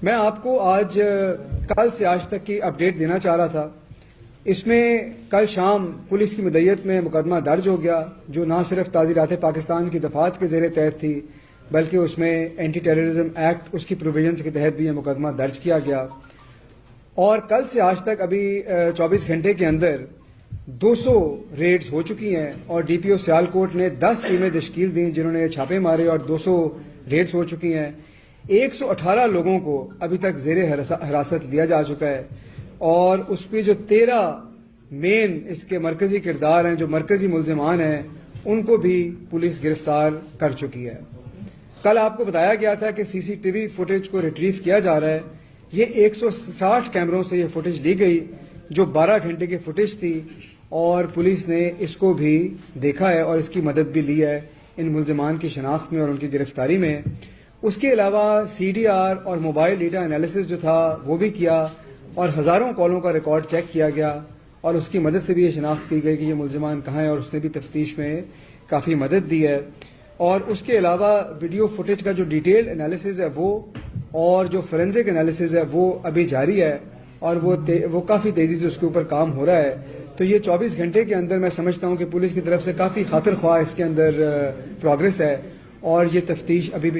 میں آپ کو آج کل سے آج تک کی اپڈیٹ دینا چاہ رہا تھا۔ اس میں کل شام پولیس کی مدعیت میں مقدمہ درج ہو گیا، جو نہ صرف تعزیرات پاکستان کی دفعات کے زیر تحت تھی، بلکہ اس میں اینٹی ٹیررزم ایکٹ اس کی پروویژنز کے تحت بھی یہ مقدمہ درج کیا گیا۔ اور کل سے آج تک ابھی 24 گھنٹے کے اندر 200 ریڈز ہو چکی ہیں، اور ڈی پی او سیالکوٹ نے 10 ٹیمیں تشکیل دیں جنہوں نے چھاپے مارے، اور 200 ریڈز ہو چکی ہیں۔ 118 لوگوں کو ابھی تک زیر حراست لیا جا چکا ہے، اور اس پہ جو 13 مین اس کے مرکزی کردار ہیں، جو مرکزی ملزمان ہیں، ان کو بھی پولیس گرفتار کر چکی ہے۔ کل آپ کو بتایا گیا تھا کہ سی سی ٹی وی فوٹیج کو ریٹریو کیا جا رہا ہے۔ یہ 160 کیمروں سے یہ فوٹیج لی گئی، جو 12 گھنٹے کی فوٹیج تھی، اور پولیس نے اس کو بھی دیکھا ہے اور اس کی مدد بھی لی ہے ان ملزمان کی شناخت میں اور ان کی گرفتاری میں۔ اس کے علاوہ سی ڈی آر اور موبائل ڈیٹا انالیسس جو تھا وہ بھی کیا، اور ہزاروں کالوں کا ریکارڈ چیک کیا گیا، اور اس کی مدد سے بھی یہ شناخت کی گئی کہ یہ ملزمان کہاں ہیں، اور اس نے بھی تفتیش میں کافی مدد دی ہے۔ اور اس کے علاوہ ویڈیو فوٹیج کا جو ڈیٹیل انالیسس ہے وہ، اور جو فورینزک انالیسس ہے وہ ابھی جاری ہے، اور وہ کافی تیزی سے اس کے اوپر کام ہو رہا ہے۔ تو یہ 24 گھنٹے کے اندر میں سمجھتا ہوں کہ پولیس کی طرف سے کافی خاطر خواہ اس کے اندر پروگرس ہے، اور یہ تفتیش ابھی بھی